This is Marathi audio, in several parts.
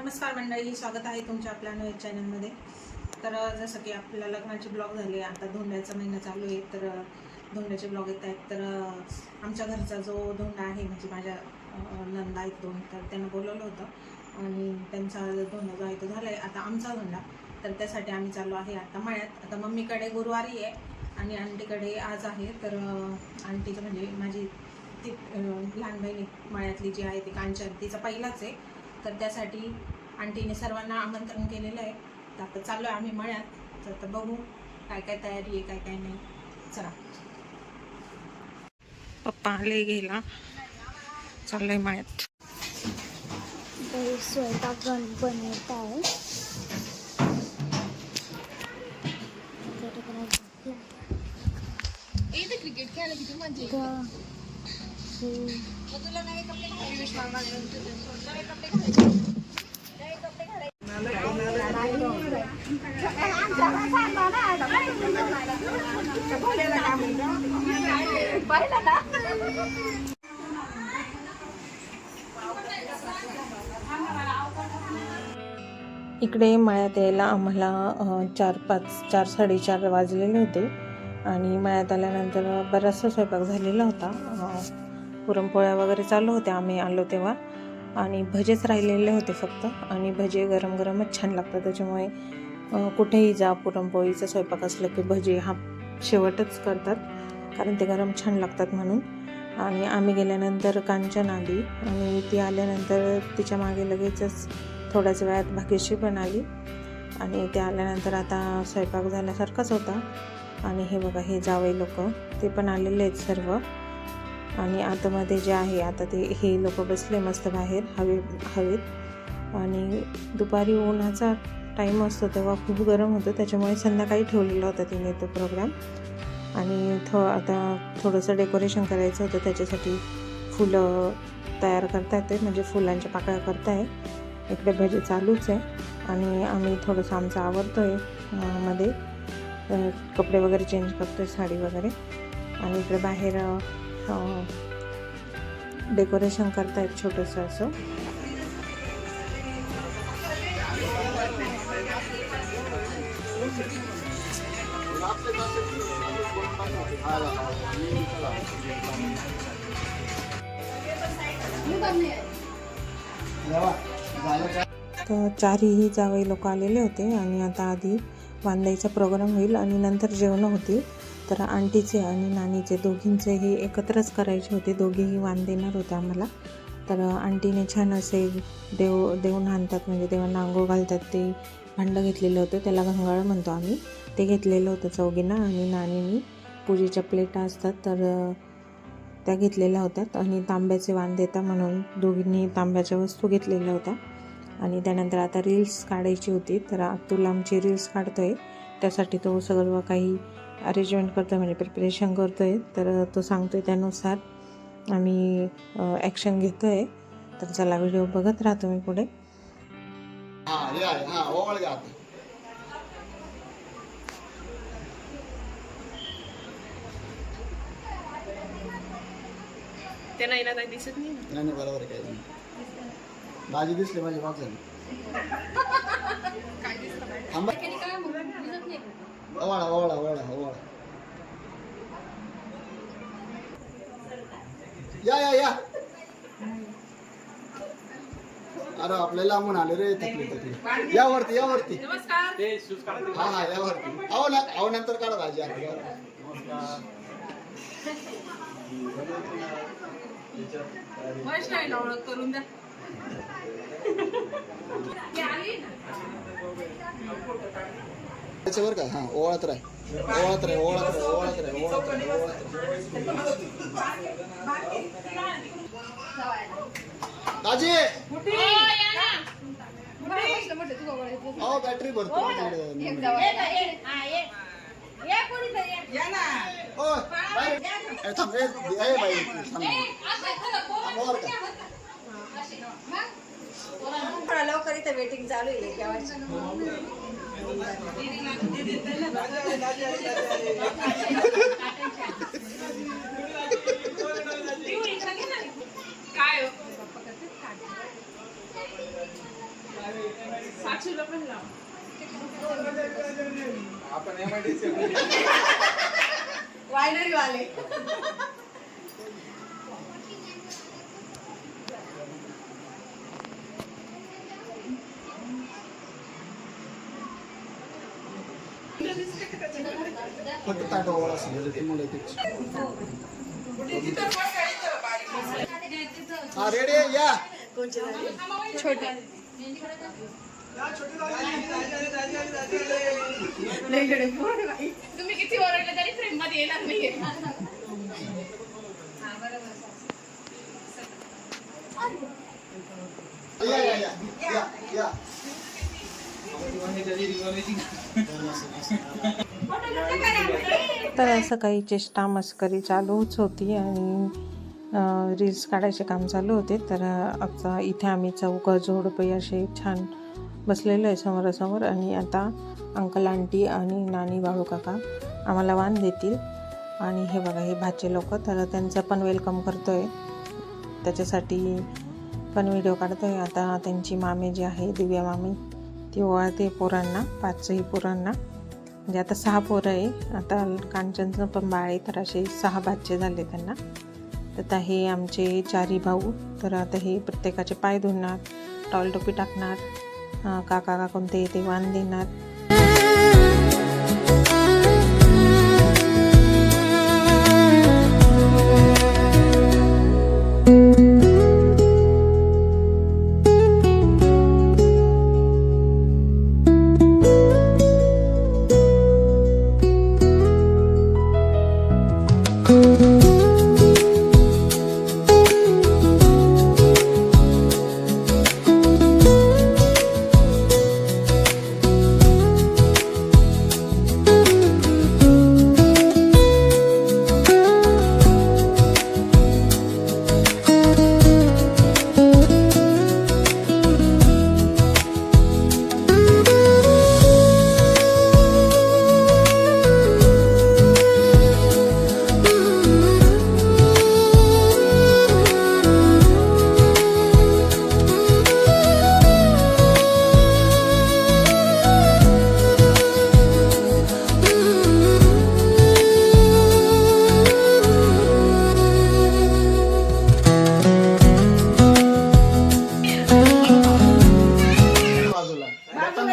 नमस्कार मंडळी, स्वागत आहे तुमच्या आपल्या नवीन चॅनलमध्ये. तर जसं की आपल्याला लग्नाचे ब्लॉग झाले, आता धोंड्याचा महिना चालू आहे, तर धोंड्याचे ब्लॉग येत आहेत. तर आमच्या घरचा जो धोंडा आहे, म्हणजे माझ्या नंदा आहेत दोन, तर त्यांना बोलवलं होतं आणि त्यांचा धोंडा जो आहे तो झाला आहे. आता आमचा धोंडा, तर त्यासाठी आम्ही चाललो आहे आता मळ्यात. आता मम्मीकडे गुरुवारी आहे आणि आंटीकडे आज आहे. तर आंटीचं म्हणजे माझी ती लहान बहिणी मळ्यातली जी आहे ती कांचन, तिचा पहिलाच आहे. तर त्यासाठी आंटीने सर्वांना आमंत्रण केलेलं आहे. तर आता चाललो आहे आम्ही मळ्यात. तर आता बघू काय काय तयारी आहे, काय काय नाही. चला, पप्पा आले गेला, चाललंय मळ्यात. स्वयंपाक बनवत आहे. क्रिकेट खेळायला किती मजा तुला नवे कपडे इकडे मळ्यात यायला आम्हाला 4-5-4-4:30 वाजलेले होते आणि मळ्यात आल्यानंतर बराचसा स्वयंपाक झालेला होता. पुरणपोळ्या वगैरे चालू होत्या आम्ही आलो तेव्हा, आणि भजेच राहिलेले होते फक्त. आणि भजे गरम गरमच छान लागतात, त्याच्यामुळे कुठेही जा पुरणपोळीचा स्वयंपाक असलं की भजे हा शेवटच करतात, कारण ते गरम छान लागतात म्हणून. आणि आम्ही गेल्यानंतर कांचन आली आणि ती आल्यानंतर तिच्या मागे लगेचच थोड्याच वेळात भाग्यश्री पण आली. आणि ते आल्यानंतर आता स्वयंपाक झाल्यासारखाच होता. आणि हे बघा, हे जावई लोक ते पण आलेले आहेत सर्व. आणि आतमध्ये जे आहे आता ते हे लोक बसले मस्त बाहेर हवेत. आणि दुपारी उन्हाचा टाईम असतो तेव्हा खूप गरम होतं, त्याच्यामुळे संध्याकाळी ठेवलेला होता तिने तो प्रोग्राम. आणि आता थोडंसं डेकोरेशन करायचं होतं, त्याच्यासाठी फुलं तयार करता येते, म्हणजे फुलांच्या पाकळ्या करताय. इकडे भजी चालूच आहे आणि आम्ही थोडंसं आमचं आवरतो आहे, मध्ये कपडे वगैरे चेंज करतो आहे, साडी वगैरे. आणि इकडे बाहेर डेकोरेशन करतायत छोटंसं असं. तर 4ही जावई लोक आलेले होते आणि आता आधी वांदायचा प्रोग्राम होईल आणि नंतर जेवणं होतील. तर आंटीचे आणि नानीचे दोघींचे हे एकत्रच करायचे होते, दोघेही वाण देणार होते आम्हाला. तर आंटीने छान असे देव आणतात, म्हणजे देवांना आंघोळ घालतात, ते भांडं घेतलेलं होतं, त्याला घंगाळ म्हणतो आम्ही, ते घेतलेलं होतं चौघींना. आणि नानीनी पूजेच्या प्लेटा असतात तर त्या घेतलेल्या होत्या. आणि तांब्याचे वाण देता म्हणून दोघींनी तांब्याच्या वस्तू घेतलेल्या होत्या. आणि त्यानंतर आता रील्स काढायची होती, तर अतुल आमची रील्स काढतोय, त्यासाठी तो सगळं काही अरेंजमेंट करतोय, म्हणजे प्रिपरेशन करतोय. तर तो सांगतोय त्यानुसार आम्ही ॲक्शन घेतोय. तर चला, व्हिडिओ बघत राहतो मी पुढे. त्यांना येणार नाही, दिसत नाही. बरोबर काय भाजी दिसली, माझी भाग झाली. ओवाळा ओवाळा ओवाळा ओवाळा. या अरे आपल्याला लांबून आले रे, थकली. यावरती हा यावरती. अहो नंतर काढा भाजी. करून द्या. त्याच्यावर का? हा, ओवाळत राह. दाजी बॅटरी भरतो. लवकर इथं वेटिंग चालू आहे केव्हाची. काय अक्षुला पण लाव. वायनरी वाले. फक्त ताटावर असेल तुम्हाला ते हा रेडी या छोटे तुम्ही किती ओरडलं तरी फ्रेम मध्ये येणार नाहीये. या या या या या तर सकाळी चेष्टा मस्करी चालूच होती आणि रील्स काढायचे काम चालू होते. तर आता इथे आम्ही चौघं जोडपे असे छान बसलेलो आहे समोरासमोर. आणि आता अंकल आंटी आणि नानी बाळू काका आम्हाला वाण देतील. आणि हे बघा हे भाचे लोक, तर त्यांचं पण वेलकम करतो आहे, त्याच्यासाठी पण व्हिडिओ काढतो आहे. आता त्यांची मामी जी आहे दिव्या मामी ती ओवाळते पोरांना, 5ही पोरांना. म्हणजे आता 6 पोरं आहे, आता कांचनचं पण बाळ आहे, तर असे 6 भाचे झाले त्यांना. तर आता हे आमचे 4ही भाऊ, तर आता हे प्रत्येकाचे पाय धुणार, टॉल टोपी टाकणार, काका कोणते ते वाण देणार.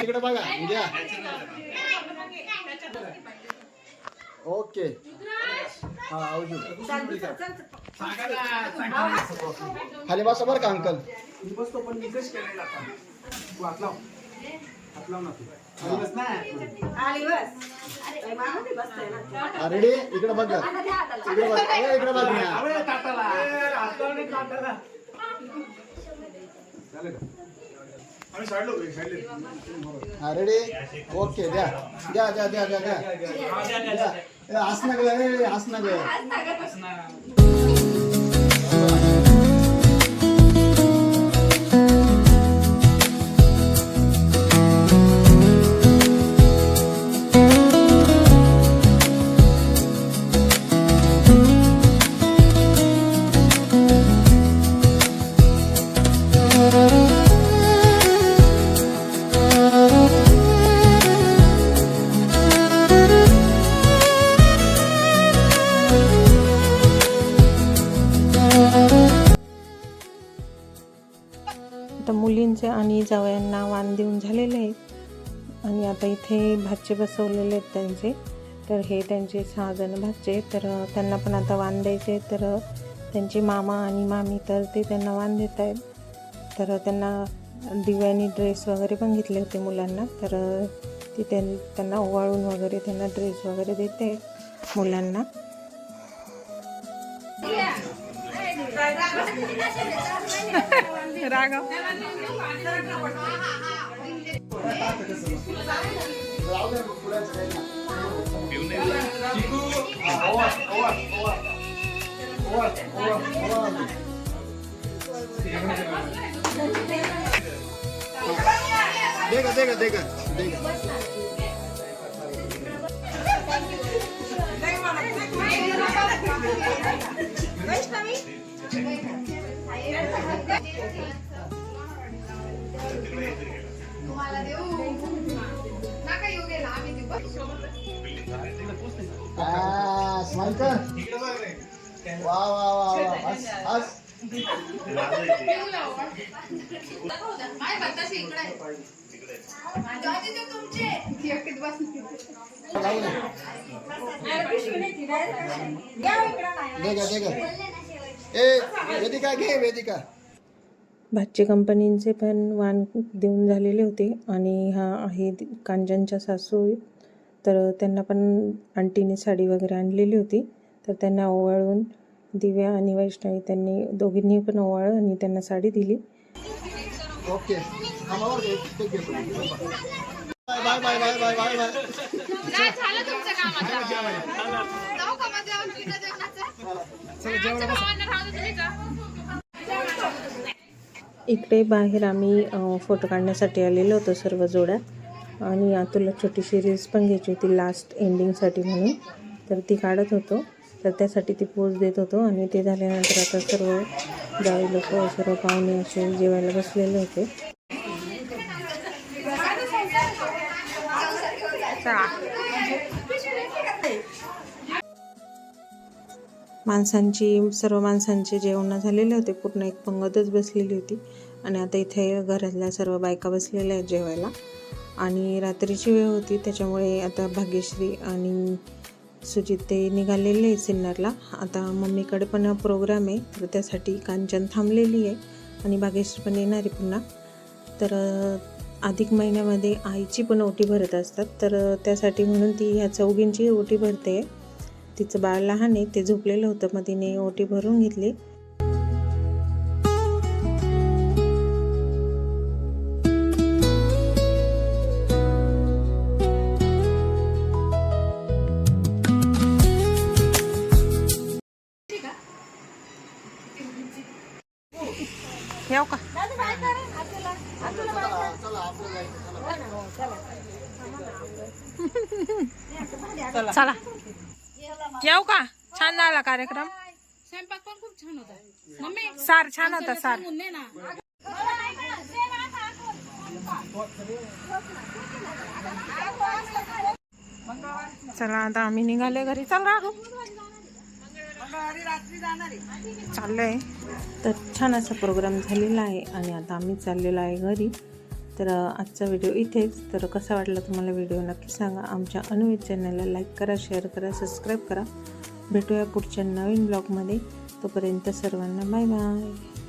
इकडे बघा घ्या. ओके हा आवजू खाली बसा बरं का अंकल. रेडी इकडे बघा, इकडे बघा, इकडे बघ रेडी ओके द्या द्या द्या द्या द्या द्या हसना गे हसना गे. आता मुलींचे आणि जावयांना वाण देऊन झालेले आहेत. आणि आता इथे भाचे बसवलेले आहेत त्यांचे. तर हे त्यांचे 6 जण भाचे आहेत, तर त्यांना पण आता वाण द्यायचे. तर त्यांचे मामा आणि मामी तर ते त्यांना वाण देत आहेत. तर त्यांना दिव्यानी ड्रेस वगैरे पण घेतले होते मुलांना, तर ती त्यांना ओवाळून वगैरे त्यांना ड्रेस वगैरे देते मुलांना. राघव देगा देगा देगा देगा तुम्हाला देऊ स्माइल कर. वा वा वा वा. आज माय बताशी इकडे आहे. जाऊ दे तुमचे एकटीच बस. दे. ए वेदिका घे वेदिका. भाची कंपनीचे पण वाण देऊन झालेले होते आणि हा आहे कांचनच्या सासू. तर त्यांना पण आंटीने साडी वगैरे आणलेली होती. तर त्यांना ओवाळून दिव्या आणि वैष्णवी त्यांनी दोघींनी पण ओवाळलं आणि त्यांना साडी दिली. Okay bye bye bye bye bye bye. झालं तुमचं काम आता. जाऊ का मग जेवणाचं? इकडे बाहेर आम्ही फोटो काढण्यासाठी आलेलो होतो सर्व जोड्या. आणि तुला छोटीशी रील्स पण घ्यायची होती लास्ट एंडिंगसाठी म्हणून. तर ती काढत होतो. तर त्यासाठी ती पोज देत होतो. आणि ते झाल्यानंतर आता सर्व जावे लोक सर्व पाहुणे असे जेवायला बसलेले होते. सर्व माणसांचे जेवण झालेले होते. पूर्ण एक पंगतच बसलेली होती. आणि आता इथे घरातल्या सर्व बायका बसलेल्या आहेत जेवायला. आणि रात्रीची वेळ होती त्याच्यामुळे आता भाग्यश्री आणि सुजित ते निघालेले आहे सिन्नरला. आता मम्मीकडे पण प्रोग्राम आहे. तर त्यासाठी कांचन थांबलेली आहे आणि भाग्यश्री पण येणार आहे पुन्हा. तर अधिक महिन्यामध्ये आईची पण ओटी भरत असतात. तर त्यासाठी म्हणून ती ह्या चौघींची ओटी भरते. तिचं बाळ लहान आहे, ते झोपलेलं होतं, मग तिने ओटी भरून घेतली. येऊ का? चला येऊ का? छान झाला कार्यक्रम. स्वयंपाक पण खूप छान होता. मम्मी सार छान होता. सार ना. चला आता आम्ही निघाले घरी. चल राघू चाललंय. तर छान असा प्रोग्राम झालेला आहे आणि आता आम्ही चाललेलो आहे घरी. तर आजचा व्हिडिओ इथेच. तर कसा वाटला तुम्हाला व्हिडिओ नक्की सांगा. आमच्या अनुविद चॅनलला लाईक करा, शेअर करा, सबस्क्राईब करा. भेटूया पुढच्या नवीन ब्लॉगमध्ये. तोपर्यंत सर्वांना बाय बाय.